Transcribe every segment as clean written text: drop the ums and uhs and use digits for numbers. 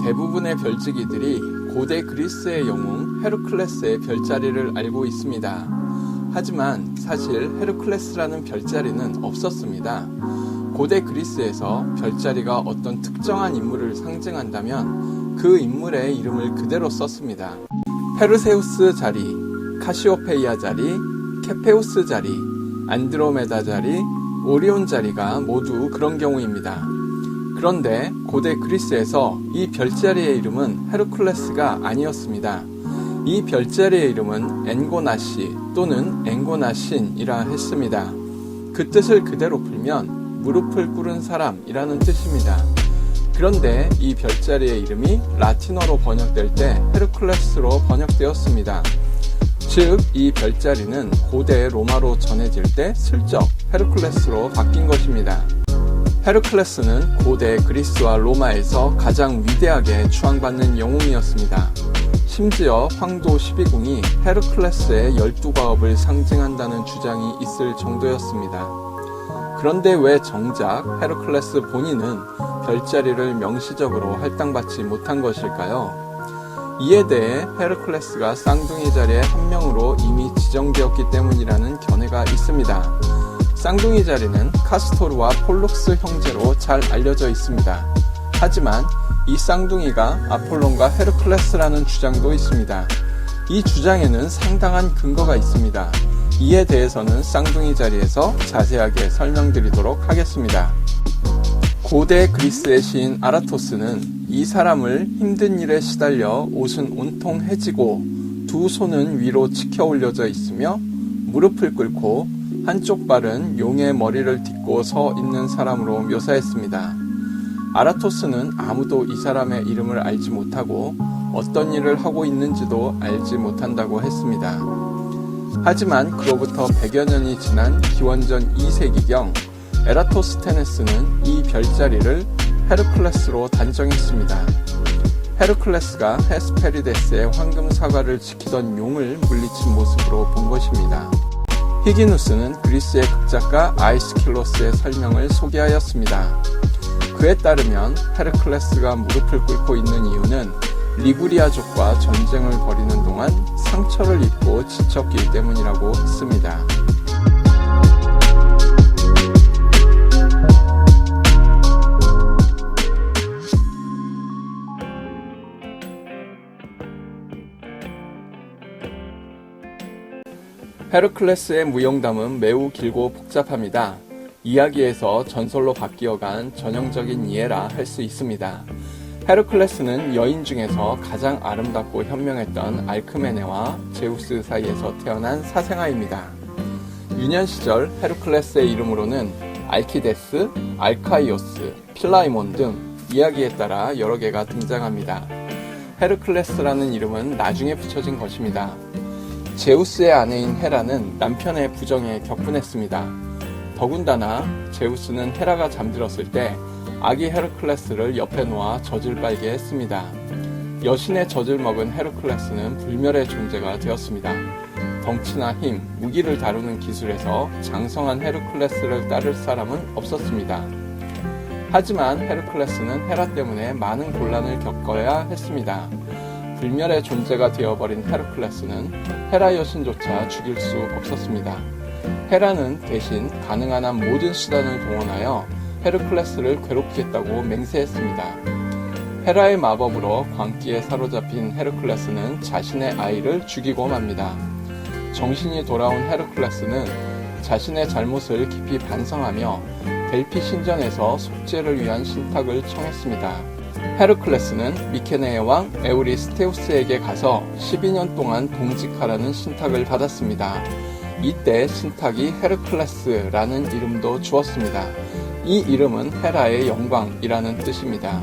대부분의 별지기들이 고대 그리스의 영웅 헤르클레스의 별자리를 알고 있습니다. 하지만 사실 헤르클레스라는 별자리는 없었습니다. 고대 그리스에서 별자리가 어떤 특정한 인물을 상징한다면 그 인물의 이름을 그대로 썼습니다. 페르세우스 자리, 카시오페이아 자리, 케페우스 자리, 안드로메다 자리, 오리온 자리가 모두 그런 경우입니다. 그런데 고대 그리스에서 이 별자리의 이름은 헤르클레스가 아니었습니다. 이 별자리의 이름은 엔고나시 또는 엥고나신이라 했습니다. 그 뜻을 그대로 풀면 무릎을 꿇은 사람이라는 뜻입니다. 그런데 이 별자리의 이름이 라틴어로 번역될 때 헤르클레스로 번역되었습니다. 즉, 이 별자리는 고대 로마로 전해질 때 슬쩍 헤르클레스로 바뀐 것입니다. 헤르클레스는 고대 그리스와 로마에서 가장 위대하게 추앙받는 영웅이었습니다. 심지어 황도 12궁이 헤르클레스의 12과업을 상징한다는 주장이 있을 정도였습니다. 그런데 왜 정작 헤르클레스 본인은 별자리를 명시적으로 할당받지 못한 것일까요? 이에 대해 헤르클레스가 쌍둥이 자리의 한 명으로 이미 지정되었기 때문이라는 견해가 있습니다. 쌍둥이 자리는 카스토르와 폴룩스 형제로 잘 알려져 있습니다. 하지만 이 쌍둥이가 아폴론과 헤르클레스라는 주장도 있습니다. 이 주장에는 상당한 근거가 있습니다. 이에 대해서는 쌍둥이 자리에서 자세하게 설명드리도록 하겠습니다. 고대 그리스의 시인 아라토스는 이 사람을 힘든 일에 시달려 옷은 온통 해지고 두 손은 위로 치켜 올려져 있으며 무릎을 꿇고 한쪽 발은 용의 머리를 딛고 서 있는 사람으로 묘사했습니다. 아라토스는 아무도 이 사람의 이름을 알지 못하고 어떤 일을 하고 있는지도 알지 못한다고 했습니다. 하지만 그로부터 100여 년이 지난 기원전 2세기경 에라토스테네스는 이 별자리를 헤르클레스로 단정했습니다. 헤르클레스가 헤스페리데스의 황금 사과를 지키던 용을 물리친 모습으로 본 것입니다. 히기누스는 그리스의 극작가 아이스킬로스의 설명을 소개하였습니다. 그에 따르면 헤르클레스가 무릎을 꿇고 있는 이유는 리구리아족과 전쟁을 벌이는 동안 상처를 입고 지쳤기 때문이라고 했습니다. 헤르클레스의 무용담은 매우 길고 복잡합니다. 이야기에서 전설로 바뀌어간 전형적인 예라 할 수 있습니다. 헤르클레스는 여인 중에서 가장 아름답고 현명했던 알크메네와 제우스 사이에서 태어난 사생아입니다. 유년 시절 헤르클레스의 이름으로는 알키데스, 알카이오스, 필라이몬 등 이야기에 따라 여러 개가 등장합니다. 헤르클레스라는 이름은 나중에 붙여진 것입니다. 제우스의 아내인 헤라는 남편의 부정에 격분했습니다. 더군다나 제우스는 헤라가 잠들었을 때 아기 헤르클레스를 옆에 놓아 젖을 빨게 했습니다. 여신의 젖을 먹은 헤르클레스는 불멸의 존재가 되었습니다. 덩치나 힘, 무기를 다루는 기술에서 장성한 헤르클레스를 따를 사람은 없었습니다. 하지만 헤르클레스는 헤라 때문에 많은 곤란을 겪어야 했습니다. 불멸의 존재가 되어버린 헤르클레스는 헤라 여신조차 죽일 수 없었습니다. 헤라는 대신 가능한 한 모든 수단을 동원하여 헤르클레스를 괴롭히겠다고 맹세했습니다. 헤라의 마법으로 광기에 사로잡힌 헤르클레스는 자신의 아이를 죽이고 맙니다. 정신이 돌아온 헤르클레스는 자신의 잘못을 깊이 반성하며 델피 신전에서 속죄를 위한 신탁을 청했습니다. 헤르클레스는 미케네의 왕 에우리스테우스에게 가서 12년 동안 동직하라는 신탁을 받았습니다. 이때 신탁이 헤르클레스라는 이름도 주었습니다. 이 이름은 헤라의 영광이라는 뜻입니다.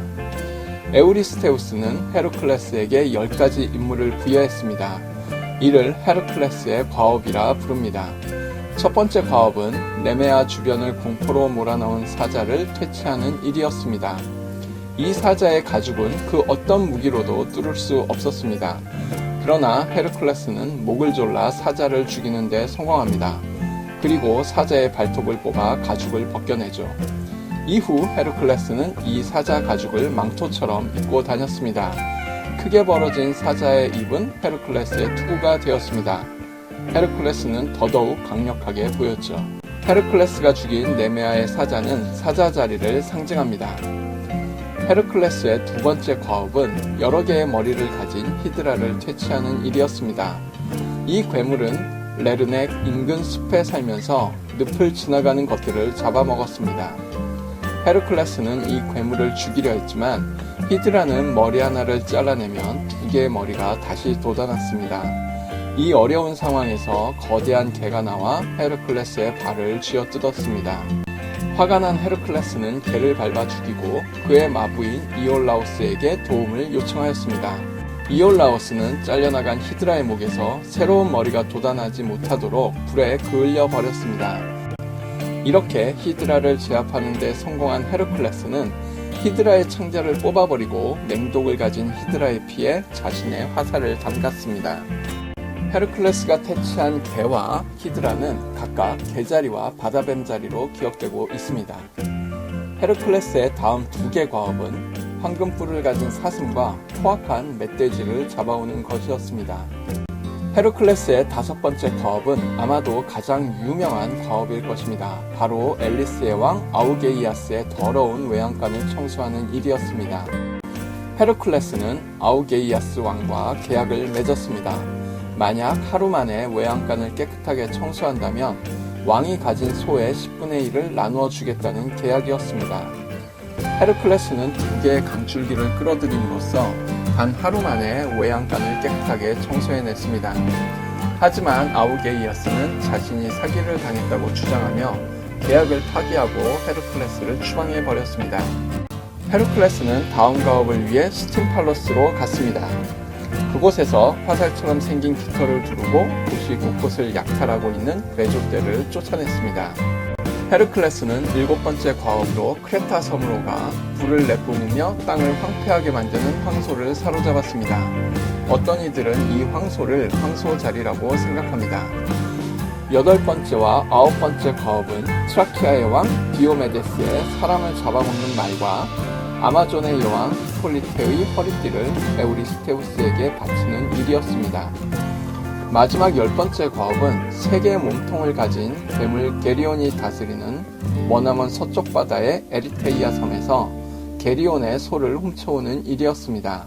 에우리스테우스는 헤르클레스에게 10가지 임무를 부여했습니다. 이를 헤르클레스의 과업이라 부릅니다. 첫 번째 과업은 네메아 주변을 공포로 몰아넣은 사자를 퇴치하는 일이었습니다. 이 사자의 가죽은 그 어떤 무기로도 뚫을 수 없었습니다. 그러나 헤르클레스는 목을 졸라 사자를 죽이는 데 성공합니다. 그리고 사자의 발톱을 뽑아 가죽을 벗겨내죠. 이후 헤르클레스는 이 사자 가죽을 망토처럼 입고 다녔습니다. 크게 벌어진 사자의 입은 헤르클레스의 투구가 되었습니다. 헤르클레스는 더더욱 강력하게 보였죠. 헤르클레스가 죽인 네메아의 사자는 사자 자리를 상징합니다. 헤르클레스의 두 번째 과업은 여러 개의 머리를 가진 히드라를 퇴치하는 일이었습니다. 이 괴물은 레르넥 인근 숲에 살면서 늪을 지나가는 것들을 잡아먹었습니다. 헤르클레스는 이 괴물을 죽이려 했지만 히드라는 머리 하나를 잘라내면 두 개의 머리가 다시 돋아났습니다. 이 어려운 상황에서 거대한 개가 나와 헤르클레스의 발을 쥐어뜯었습니다. 화가 난 헤르클레스는 개를 밟아 죽이고 그의 마부인 이올라우스에게 도움을 요청하였습니다. 이올라우스는 잘려나간 히드라의 목에서 새로운 머리가 돋아나지 못하도록 불에 그을려 버렸습니다. 이렇게 히드라를 제압하는 데 성공한 헤르클레스는 히드라의 창자를 뽑아버리고 맹독을 가진 히드라의 피에 자신의 화살을 담갔습니다. 헤르클레스가 퇴치한 개와 히드라는 각각 개자리와 바다뱀 자리로 기억되고 있습니다. 헤르클레스의 다음 두 개 과업은 황금뿔을 가진 사슴과 포악한 멧돼지를 잡아오는 것이었습니다. 헤르클레스의 다섯 번째 과업은 아마도 가장 유명한 과업일 것입니다. 바로 앨리스의 왕 아우게이아스의 더러운 외양간을 청소하는 일이었습니다. 헤르클레스는 아우게이아스 왕과 계약을 맺었습니다. 만약 하루 만에 외양간을 깨끗하게 청소한다면 왕이 가진 소의 10분의 1을 나누어 주겠다는 계약이었습니다. 헤르클레스는 두 개의 강줄기를 끌어들임으로써 단 하루 만에 외양간을 깨끗하게 청소해냈습니다. 하지만 아우게이아스는 자신이 사기를 당했다고 주장하며 계약을 파기하고 헤르클레스를 추방해버렸습니다. 헤르클레스는 다음 가업을 위해 스팀팔로스로 갔습니다. 그곳에서 화살처럼 생긴 깃털을 두르고 도시 곳곳을 약탈하고 있는 그레족대를 쫓아냈습니다. 헤르클레스는 일곱 번째 과업으로 크레타 섬으로 가 불을 내뿜으며 땅을 황폐하게 만드는 황소를 사로잡았습니다. 어떤 이들은 이 황소를 황소자리라고 생각합니다. 여덟 번째와 아홉 번째 과업은 트라키아의 왕 디오메데스의 사람을 잡아먹는 말과 아마존의 여왕 히폴리테의 허리띠를 에우리스테우스에게 바치는 일이었습니다. 마지막 열 번째 과업은 세 개의 몸통을 가진 괴물 게리온이 다스리는 머나먼 서쪽 바다의 에리테이아 섬에서 게리온의 소를 훔쳐오는 일이었습니다.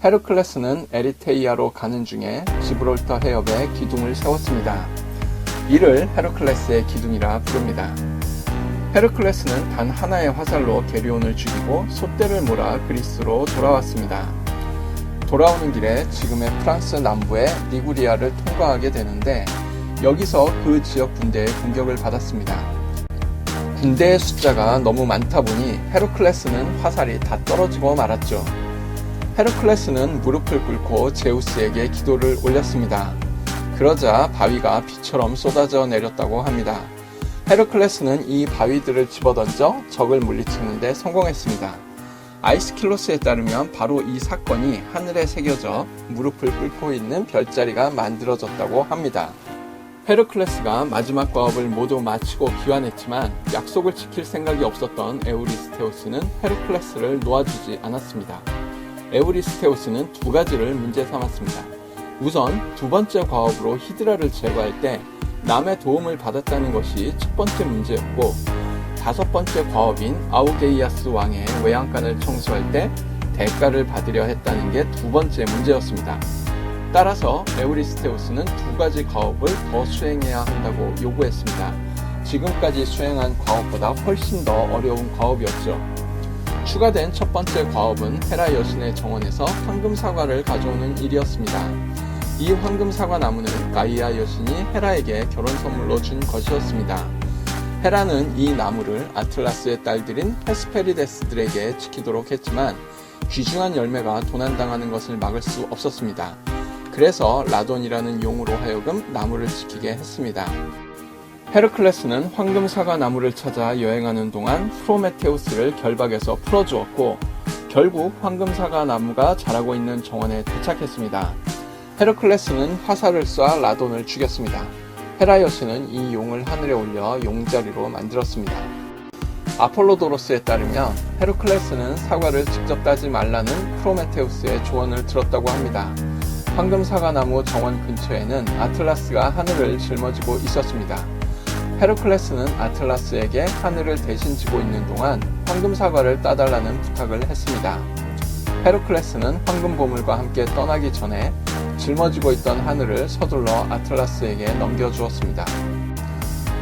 헤르클레스는 에리테이아로 가는 중에 지브롤터 해협에 기둥을 세웠습니다. 이를 헤르클레스의 기둥이라 부릅니다. 헤르클레스는 단 하나의 화살로 게리온을 죽이고 솥대를 몰아 그리스로 돌아왔습니다. 돌아오는 길에 지금의 프랑스 남부의 리구리아를 통과하게 되는데 여기서 그 지역 군대의 공격을 받았습니다. 군대의 숫자가 너무 많다 보니 헤르클레스는 화살이 다 떨어지고 말았죠. 헤르클레스는 무릎을 꿇고 제우스에게 기도를 올렸습니다. 그러자 바위가 비처럼 쏟아져 내렸다고 합니다. 헤르클레스는 이 바위들을 집어던져 적을 물리치는 데 성공했습니다. 아이스킬로스에 따르면 바로 이 사건이 하늘에 새겨져 무릎을 꿇고 있는 별자리가 만들어졌다고 합니다. 헤르클레스가 마지막 과업을 모두 마치고 귀환했지만 약속을 지킬 생각이 없었던 에우리스테우스는 헤르클레스를 놓아주지 않았습니다. 에우리스테우스는 두 가지를 문제 삼았습니다. 우선 두 번째 과업으로 히드라를 제거할 때 남의 도움을 받았다는 것이 첫 번째 문제였고 다섯 번째 과업인 아우게이아스 왕의 외양간을 청소할 때 대가를 받으려 했다는 게 두 번째 문제였습니다. 따라서 에우리스테우스는 두 가지 과업을 더 수행해야 한다고 요구했습니다. 지금까지 수행한 과업보다 훨씬 더 어려운 과업이었죠. 추가된 첫 번째 과업은 헤라 여신의 정원에서 황금 사과를 가져오는 일이었습니다. 이 황금 사과 나무는 가이아 여신이 헤라에게 결혼 선물로 준 것이었습니다. 헤라는 이 나무를 아틀라스의 딸들인 헤스페리데스들에게 지키도록 했지만 귀중한 열매가 도난당하는 것을 막을 수 없었습니다. 그래서 라돈이라는 용으로 하여금 나무를 지키게 했습니다. 헤르클레스는 황금 사과 나무를 찾아 여행하는 동안 프로메테우스를 결박해서 풀어주었고 결국 황금 사과 나무가 자라고 있는 정원에 도착했습니다. 헤르클레스는 화살을 쏴 라돈을 죽였습니다. 헤라 여신은 이 용을 하늘에 올려 용자리로 만들었습니다. 아폴로도로스에 따르면 헤르클레스는 사과를 직접 따지 말라는 프로메테우스의 조언을 들었다고 합니다. 황금 사과나무 정원 근처에는 아틀라스가 하늘을 짊어지고 있었습니다. 헤르클레스는 아틀라스에게 하늘을 대신 지고 있는 동안 황금 사과를 따달라는 부탁을 했습니다. 헤르클레스는 황금 보물과 함께 떠나기 전에 짊어지고 있던 하늘을 서둘러 아틀라스에게 넘겨주었습니다.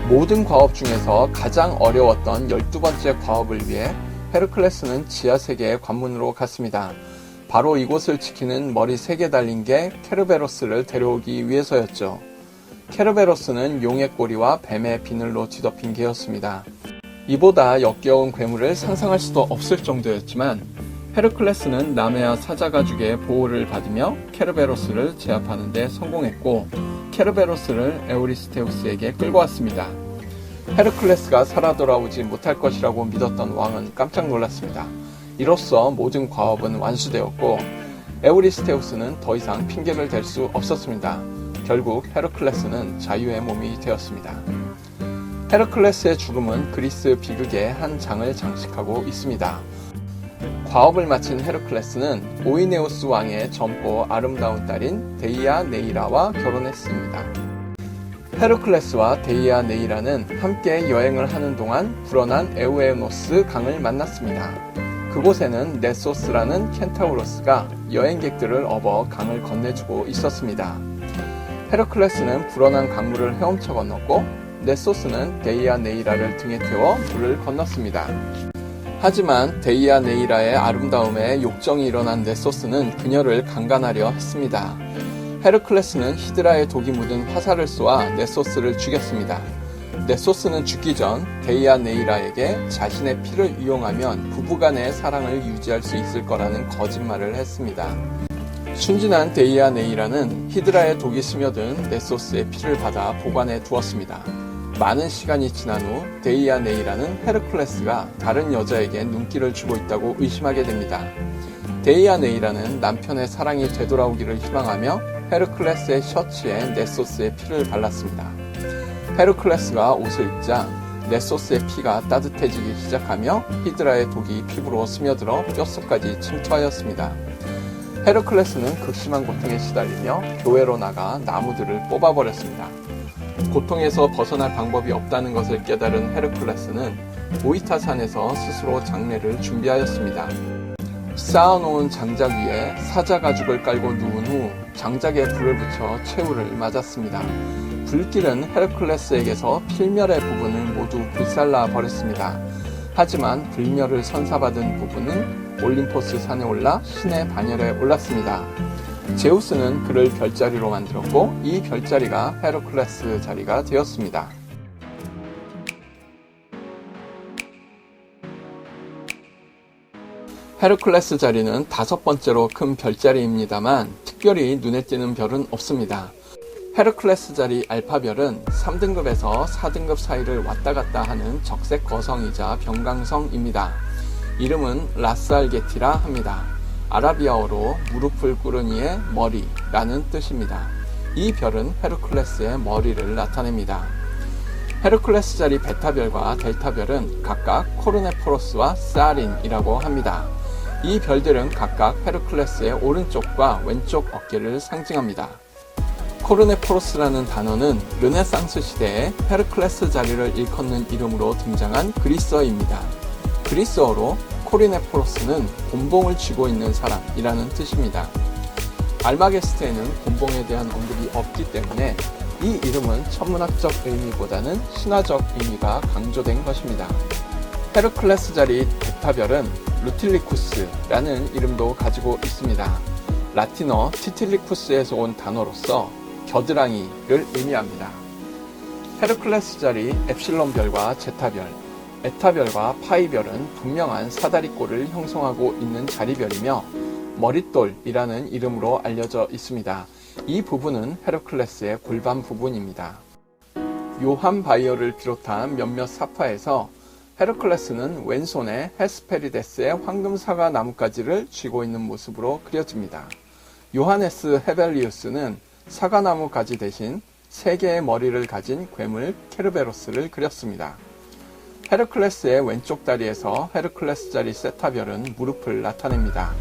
모든 과업 중에서 가장 어려웠던 12번째 과업을 위해 헤르클레스는 지하세계의 관문으로 갔습니다. 바로 이곳을 지키는 머리 3개 달린 게 케르베로스를 데려오기 위해서였죠. 케르베로스는 용의 꼬리와 뱀의 비늘로 뒤덮인 개였습니다. 이보다 역겨운 괴물을 상상할 수도 없을 정도였지만 헤르클레스는 나메아 사자가죽의 보호를 받으며 케르베로스를 제압하는 데 성공했고 케르베로스를 에우리스테우스에게 끌고 왔습니다. 헤르클레스가 살아 돌아오지 못할 것이라고 믿었던 왕은 깜짝 놀랐습니다. 이로써 모든 과업은 완수되었고 에우리스테우스는 더 이상 핑계를 댈 수 없었습니다. 결국 헤르클레스는 자유의 몸이 되었습니다. 헤르클레스의 죽음은 그리스 비극의 한 장을 장식하고 있습니다. 과업을 마친 헤르클레스는 오이네우스 왕의 젊고 아름다운 딸인 데이아네이라와 결혼했습니다. 헤르클레스와 데이아네이라는 함께 여행을 하는 동안 불어난 에우에노스 강을 만났습니다. 그곳에는 네소스라는 켄타우로스가 여행객들을 업어 강을 건네주고 있었습니다. 헤르클레스는 불어난 강물을 헤엄쳐 건넜고 네소스는 데이아네이라를 등에 태워 물을 건넜습니다. 하지만 데이아네이라의 아름다움에 욕정이 일어난 네소스는 그녀를 강간하려 했습니다. 헤르클레스는 히드라의 독이 묻은 화살을 쏘아 네소스를 죽였습니다. 네소스는 죽기 전 데이아네이라에게 자신의 피를 이용하면 부부간의 사랑을 유지할 수 있을 거라는 거짓말을 했습니다. 순진한 데이아네이라는 히드라의 독이 스며든 네소스의 피를 받아 보관해 두었습니다. 많은 시간이 지난 후 데이아네이라는 헤르클레스가 다른 여자에게 눈길을 주고 있다고 의심하게 됩니다. 데이아네이라는 남편의 사랑이 되돌아오기를 희망하며 헤르클레스의 셔츠에 네소스의 피를 발랐습니다. 헤르클레스가 옷을 입자 네소스의 피가 따뜻해지기 시작하며 히드라의 독이 피부로 스며들어 뼛속까지 침투하였습니다. 헤르클레스는 극심한 고통에 시달리며 교회로 나가 나무들을 뽑아버렸습니다. 고통에서 벗어날 방법이 없다는 것을 깨달은 헤르클레스는 오이타산에서 스스로 장례를 준비하였습니다. 쌓아놓은 장작 위에 사자 가죽을 깔고 누운 후 장작에 불을 붙여 최후를 맞았습니다. 불길은 헤르클레스에게서 필멸의 부분을 모두 불살라 버렸습니다. 하지만 불멸을 선사받은 부분은 올림포스 산에 올라 신의 반열에 올랐습니다. 제우스는 그를 별자리로 만들었고 이 별자리가 헤르클레스 자리가 되었습니다. 헤르클레스 자리는 5번째로 큰 별자리입니다만 특별히 눈에 띄는 별은 없습니다. 헤르클레스 자리 알파별은 3등급에서 4등급 사이를 왔다 갔다 하는 적색 거성이자 병강성입니다. 이름은 라스알게티라 합니다. 아라비아어로 무릎을 꿇은 이의 머리라는 뜻입니다. 이 별은 헤르클레스의 머리를 나타냅니다. 헤르클레스 자리 베타별과 델타별은 각각 코르네포로스와 사린이라고 합니다. 이 별들은 각각 헤르클레스의 오른쪽과 왼쪽 어깨를 상징합니다. 코르네포로스라는 단어는 르네상스 시대에 헤르클레스 자리를 일컫는 이름으로 등장한 그리스어입니다. 그리스어로 코르네포로스는 곤봉을 쥐고 있는 사람이라는 뜻입니다. 알마게스트에는 곤봉에 대한 언급이 없기 때문에 이 이름은 천문학적 의미보다는 신화적 의미가 강조된 것입니다. 헤르클레스 자리 베타별은 루틸리쿠스라는 이름도 가지고 있습니다. 라틴어 티틸리쿠스에서 온 단어로서 겨드랑이를 의미합니다. 헤르클레스 자리 엡실론별과 제타별, 에타별과 파이별은 분명한 사다리꼴을 형성하고 있는 자리별이며 머릿돌이라는 이름으로 알려져 있습니다. 이 부분은 헤르클레스의 골반 부분입니다. 요한 바이어를 비롯한 몇몇 사파에서 헤르클레스는 왼손에 헤스페리데스의 황금 사과 나뭇가지를 쥐고 있는 모습으로 그려집니다. 요하네스 헤벨리우스는 사과나무 가지 대신 3개의 머리를 가진 괴물 케르베로스를 그렸습니다. 헤르클레스의 왼쪽 다리에서 헤르클레스 자리 세타별은 무릎을 나타냅니다.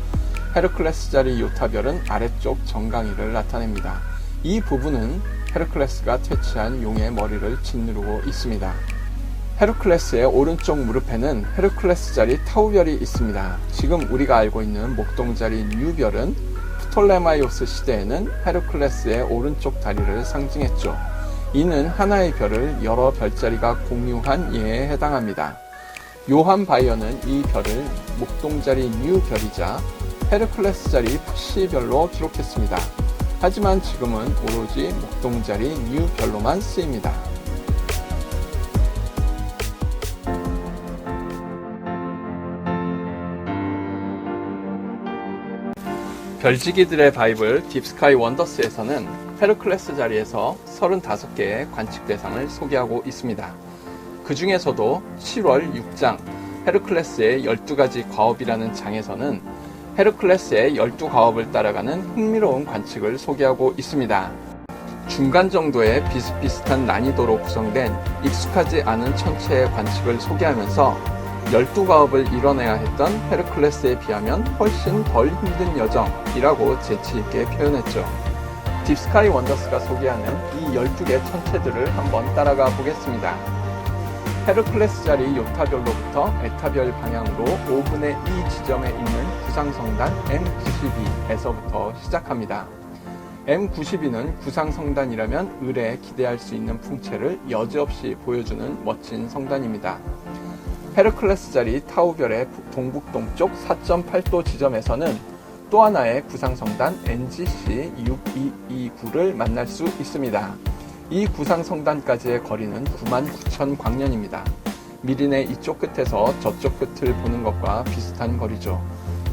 헤르클레스 자리 요타별은 아래쪽 정강이를 나타냅니다. 이 부분은 헤르클레스가 퇴치한 용의 머리를 짓누르고 있습니다. 헤르클레스의 오른쪽 무릎에는 헤르클레스 자리 타우별이 있습니다. 지금 우리가 알고 있는 목동자리 뉴별은 프톨레마이오스 시대에는 헤르클레스의 오른쪽 다리를 상징했죠. 이는 하나의 별을 여러 별자리가 공유한 예에 해당합니다. 요한 바이어는 이 별을 목동자리 뉴별이자 헤르클레스 자리 푸시별로 기록했습니다. 하지만 지금은 오로지 목동자리 뉴별로만 쓰입니다. 별지기들의 바이블 딥스카이 원더스에서는 헤르클레스 자리에서 35개의 관측 대상을 소개하고 있습니다. 그 중에서도 7월 6장 헤르클레스의 12가지 과업이라는 장에서는 헤르클레스의 12과업을 따라가는 흥미로운 관측을 소개하고 있습니다. 중간 정도의 비슷비슷한 난이도로 구성된 익숙하지 않은 천체의 관측을 소개하면서 12과업을 이뤄내야 했던 헤르클레스에 비하면 훨씬 덜 힘든 여정이라고 재치있게 표현했죠. 딥스카이 원더스가 소개하는 이 12개 천체들을 한번 따라가 보겠습니다. 헤르클레스 자리 요타별로부터 에타별 방향으로 5분의 2 지점에 있는 구상성단 M92에서부터 시작합니다. M92는 구상성단이라면 을에 기대할 수 있는 풍채를 여지없이 보여주는 멋진 성단입니다. 헤르클레스 자리 타우별의 동북동쪽 4.8도 지점에서는 또 하나의 구상성단 NGC 6229를 만날 수 있습니다. 이 구상성단까지의 거리는 99,000광년입니다. 미린의 이쪽 끝에서 저쪽 끝을 보는 것과 비슷한 거리죠.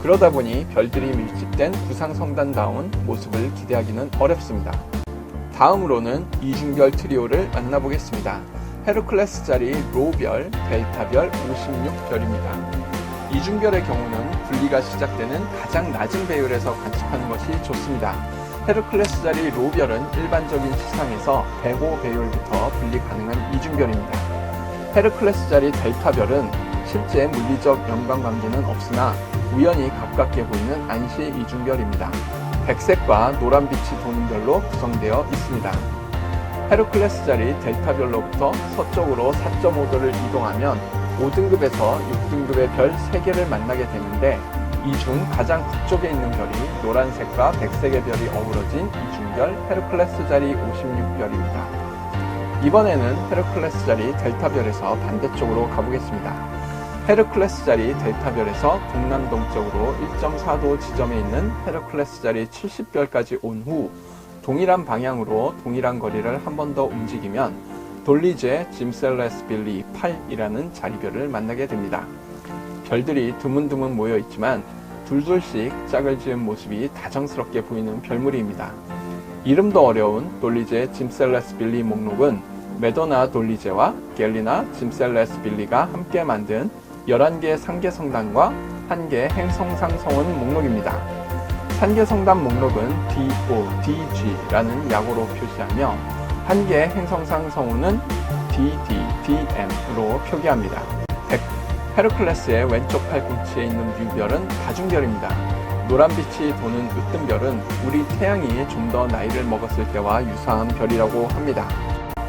그러다 보니 별들이 밀집된 구상성단다운 모습을 기대하기는 어렵습니다. 다음으로는 이중별 트리오를 만나보겠습니다. 헤르클레스 자리 로별, 델타별, 56별입니다. 이중별의 경우는 분리가 시작되는 가장 낮은 배율에서 관측하는 것이 좋습니다. 헤르클레스 자리 로별은 일반적인 시상에서 105배율부터 분리 가능한 이중별입니다. 헤르클레스 자리 델타별은 실제 물리적 연관관계는 없으나 우연히 가깝게 보이는 안시 이중별입니다. 백색과 노란빛이 도는 별로 구성되어 있습니다. 헤르클레스 자리 델타별로부터 서쪽으로 4.5도를 이동하면 5등급에서 6등급의 별 3개를 만나게 되는데 이 중 가장 북쪽에 있는 별이 노란색과 백색의 별이 어우러진 이중별 헤르클레스 자리 56별입니다. 이번에는 헤르클레스 자리 델타별에서 반대쪽으로 가보겠습니다. 헤르클레스 자리 델타별에서 동남동쪽으로 1.4도 지점에 있는 헤르클레스 자리 70별까지 온 후 동일한 방향으로 동일한 거리를 한 번 더 움직이면 돌리제 짐셀레스 빌리 8이라는 자리별을 만나게 됩니다. 별들이 드문드문 모여 있지만 둘둘씩 짝을 지은 모습이 다정스럽게 보이는 별무리입니다. 이름도 어려운 돌리제 짐셀레스 빌리 목록은 메도나 돌리제와 갤리나 짐셀레스 빌리가 함께 만든 11개 상계성단과 1개 행성상성운 목록입니다. 상계성단 목록은 DO-DG라는 약오로 표시하며 1개 행성상성운은 DD-DM으로 표기합니다. 헤르클레스의 왼쪽 팔꿈치에 있는 뮤별은 다중별입니다. 노란빛이 도는 으뜸별은 우리 태양이 좀 더 나이를 먹었을 때와 유사한 별이라고 합니다.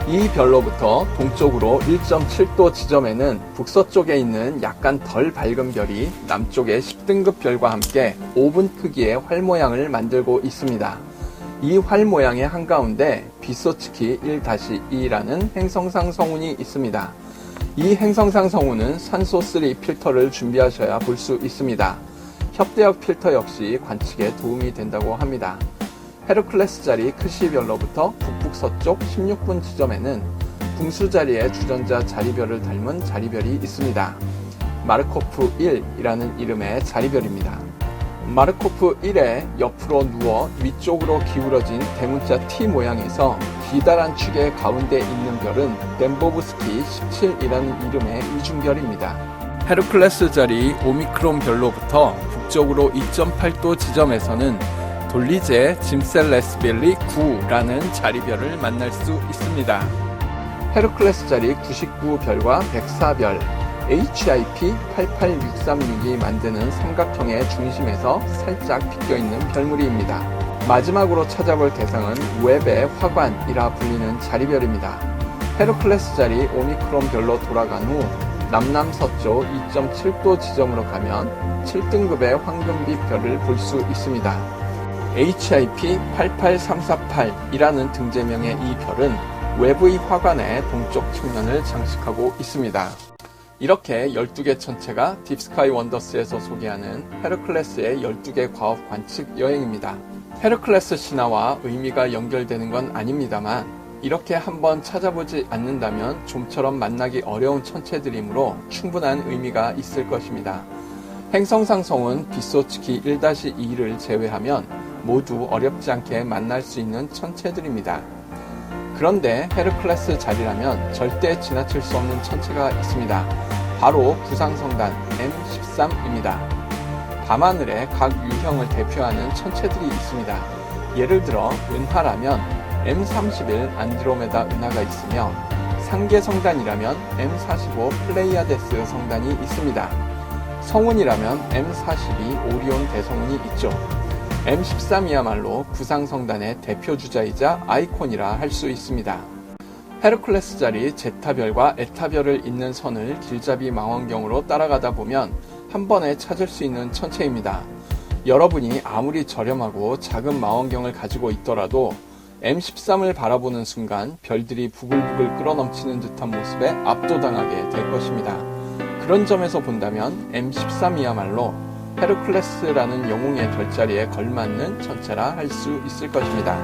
이 별로부터 동쪽으로 1.7도 지점에는 북서쪽에 있는 약간 덜 밝은 별이 남쪽의 10등급 별과 함께 오븐 크기의 활 모양을 만들고 있습니다. 이 활 모양의 한가운데 비소츠키 1-2라는 행성상 성운이 있습니다. 이 행성상 성운은 산소3 필터를 준비하셔야 볼 수 있습니다. 협대역 필터 역시 관측에 도움이 된다고 합니다. 헤르클레스 자리 크시별로부터 북북서쪽 16분 지점에는 궁수 자리의 주전자 자리별을 닮은 자리별이 있습니다. 마르코프 1이라는 이름의 자리별입니다. 마르코프 1에 옆으로 누워 위쪽으로 기울어진 대문자 T 모양에서 기다란 축의 가운데 있는 별은 덴보브스키 17이라는 이름의 이중별입니다. 헤르클레스 자리 오미크론 별로부터 북쪽으로 2.8도 지점에서는 돌리제 짐셀레스빌리 9라는 자리별을 만날 수 있습니다. 헤르클레스 자리 99별과 104별, HIP 88636이 만드는 삼각형의 중심에서 살짝 비껴있는 별무리입니다. 마지막으로 찾아볼 대상은 웹의 화관이라 불리는 자리별입니다. 헤르클레스 자리 오미크론 별로 돌아간 후 남남서쪽 2.7도 지점으로 가면 7등급의 황금빛 별을 볼 수 있습니다. HIP 88348이라는 등재명의 이 별은 외부의 화관의 동쪽 측면을 장식하고 있습니다. 이렇게 12개 천체가 딥스카이 원더스에서 소개하는 헤르클레스의 12개 과업 관측 여행입니다. 헤르클레스 신화와 의미가 연결되는 건 아닙니다만 이렇게 한번 찾아보지 않는다면 좀처럼 만나기 어려운 천체들이므로 충분한 의미가 있을 것입니다. 행성상성은 빗소츠키 1-2를 제외하면 모두 어렵지 않게 만날 수 있는 천체들입니다. 그런데 헤르클레스 자리라면 절대 지나칠 수 없는 천체가 있습니다. 바로 구상성단 M13입니다. 밤하늘의 각 유형을 대표하는 천체들이 있습니다. 예를 들어 은하라면 M31 안드로메다 은하가 있으며 상계성단이라면 M45 플레이아데스 성단이 있습니다. 성운이라면 M42 오리온 대성운이 있죠. M13이야말로 구상성단의 대표주자이자 아이콘이라 할 수 있습니다. 헤르클레스 자리 제타별과 에타별을 잇는 선을 길잡이 망원경으로 따라가다 보면 한 번에 찾을 수 있는 천체입니다. 여러분이 아무리 저렴하고 작은 망원경을 가지고 있더라도 M13을 바라보는 순간 별들이 부글부글 끓어넘치는 듯한 모습에 압도당하게 될 것입니다. 그런 점에서 본다면 M13이야말로 헤르클레스라는 영웅의 별자리에 걸맞는 천체라 할 수 있을 것입니다.